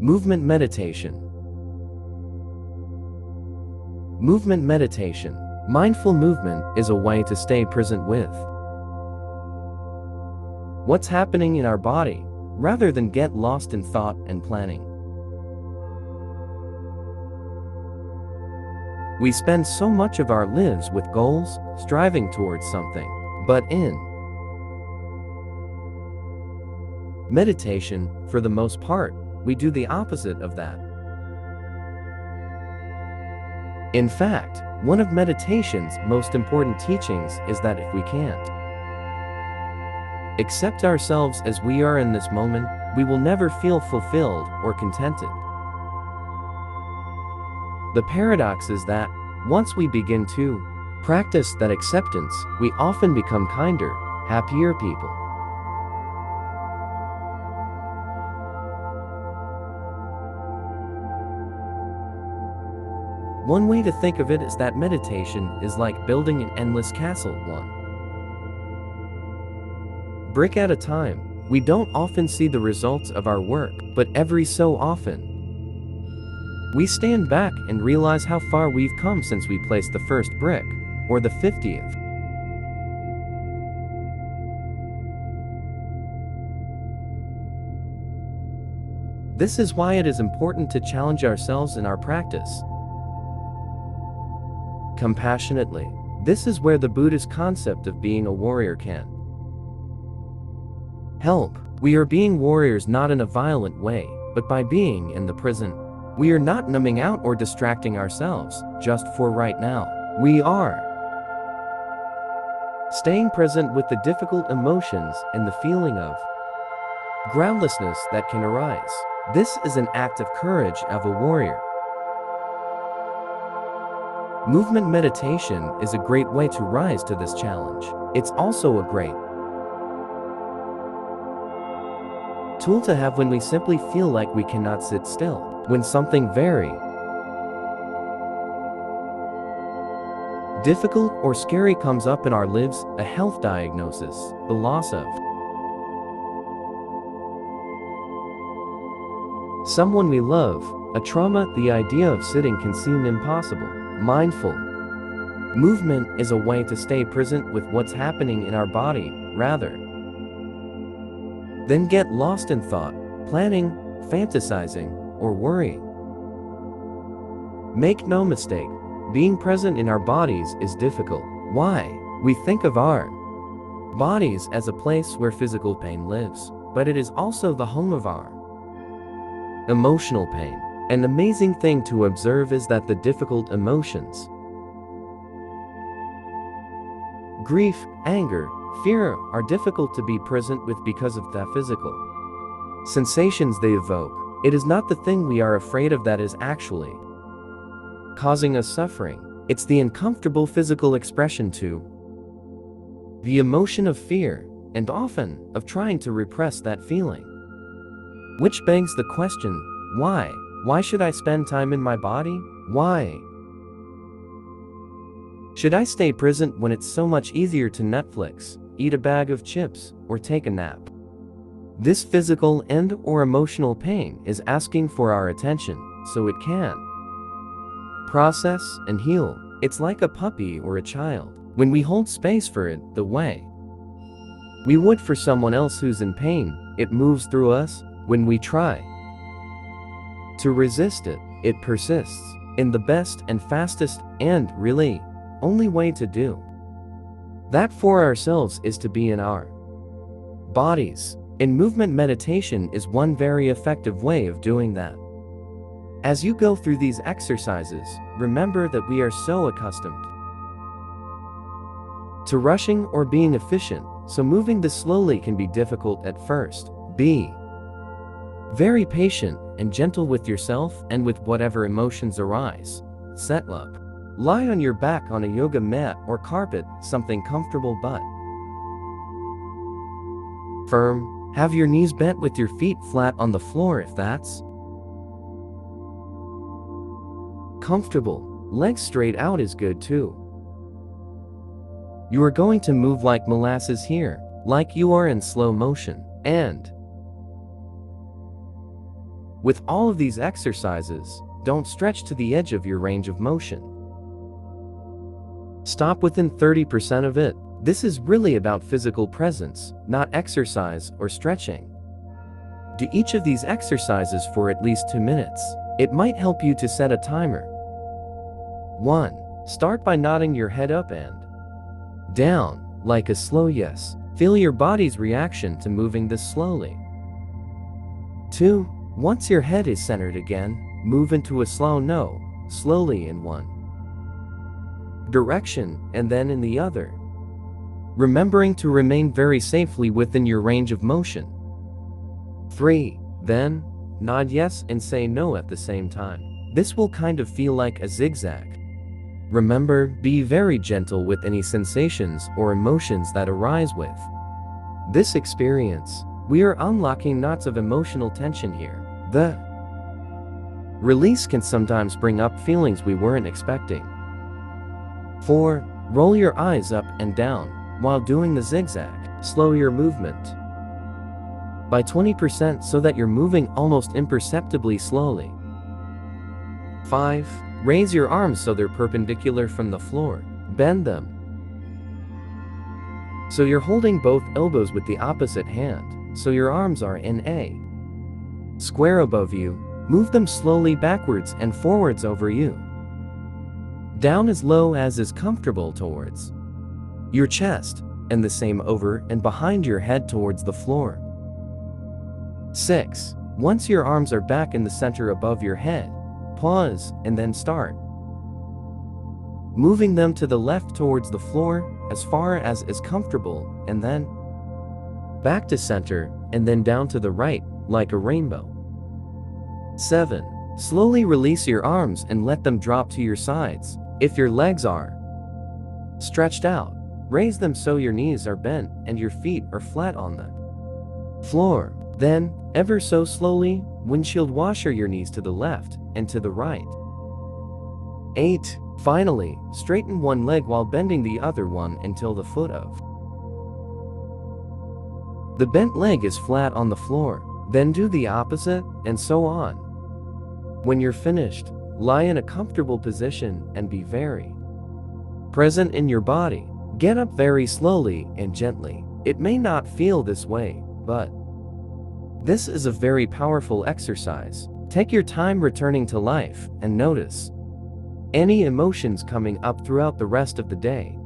Movement meditation. Movement meditation. Mindful movement is a way to stay present with what's happening in our body, rather than get lost in thought and planning. We spend so much of our lives with goals, striving towards something, but in meditation, for the most part, we do the opposite of that. In fact, one of meditation's most important teachings is that if we can't accept ourselves as we are in this moment, we will never feel fulfilled or contented. The paradox is that, once we begin to practice that acceptance, we often become kinder, happier people. One way to think of it is that meditation is like building an endless castle, one brick at a time. We don't often see the results of our work, but every so often, we stand back and realize how far we've come since we placed the first brick, or the 50th. This is why it is important to challenge ourselves in our practice compassionately. This is where the Buddhist concept of being a warrior can help. We are being warriors not in a violent way, but by being in the present. We are not numbing out or distracting ourselves, just for right now. We are staying present with the difficult emotions and the feeling of groundlessness that can arise. This is an act of courage of a warrior. Movement meditation is a great way to rise to this challenge. It's also a great tool to have when we simply feel like we cannot sit still. When something very difficult or scary comes up in our lives, a health diagnosis, the loss of someone we love, a trauma, the idea of sitting can seem impossible. Mindful movement is a way to stay present with what's happening in our body, rather than get lost in thought, planning, fantasizing, or worrying. Make no mistake, being present in our bodies is difficult. Why? We think of our bodies as a place where physical pain lives, but it is also the home of our emotional pain. An amazing thing to observe is that the difficult emotions, grief, anger, fear, are difficult to be present with because of the physical sensations they evoke. It is not the thing we are afraid of that is actually causing us suffering. It's the uncomfortable physical expression to the emotion of fear, and often of trying to repress that feeling. Which begs the question, why? Why should I spend time in my body? Why should I stay present when it's so much easier to Netflix, eat a bag of chips, or take a nap? This physical and/or emotional pain is asking for our attention, so it can process and heal. It's like a puppy or a child. When we hold space for it the way we would for someone else who's in pain, it moves through us. When we try to resist it, it persists. In the best and fastest, and really, only way to do that for ourselves is to be in our bodies. And movement meditation is one very effective way of doing that. As you go through these exercises, remember that we are so accustomed to rushing or being efficient, so moving this slowly can be difficult at first. Be very patient and gentle with yourself and with whatever emotions arise. Set up. Lie on your back on a yoga mat or carpet, something comfortable but firm. Have your knees bent with your feet flat on the floor if that's comfortable. Legs straight out is good too. You are going to move like molasses here, like you are in slow motion. And With all of these exercises, don't stretch to the edge of your range of motion. Stop within 30% of it. This is really about physical presence, not exercise or stretching. Do each of these exercises for at least 2 minutes. It might help you to set a timer. 1. Start by nodding your head up and down, like a slow yes. Feel your body's reaction to moving this slowly. 2. Once your head is centered again, move into a slow no, slowly in one direction and then in the other, remembering to remain very safely within your range of motion. 3. Then, nod yes and say no at the same time. This will kind of feel like a zigzag. Remember, be very gentle with any sensations or emotions that arise with this experience. We are unlocking knots of emotional tension here. The release can sometimes bring up feelings we weren't expecting. 4. Roll your eyes up and down while doing the zigzag. Slow your movement by 20% so that you're moving almost imperceptibly slowly. 5. Raise your arms so they're perpendicular from the floor. Bend them so you're holding both elbows with the opposite hand, so your arms are in a square above you. Move them slowly backwards and forwards over you, down as low as is comfortable towards your chest, and the same over and behind your head towards the floor. 6. Once your arms are back in the center above your head, pause and then start moving them to the left towards the floor as far as is comfortable, and then back to center and then down to the right like a rainbow. 7. Slowly release your arms and let them drop to your sides. If your legs are stretched out, raise them so your knees are bent and your feet are flat on the floor. Then, ever so slowly, windshield washer your knees to the left and to the right. 8. Finally, straighten one leg while bending the other one until the foot of the bent leg is flat on the floor. Then do the opposite, and so on. When you're finished, lie in a comfortable position and be very present in your body. Get up very slowly and gently. It may not feel this way, but this is a very powerful exercise. Take your time returning to life and notice any emotions coming up throughout the rest of the day.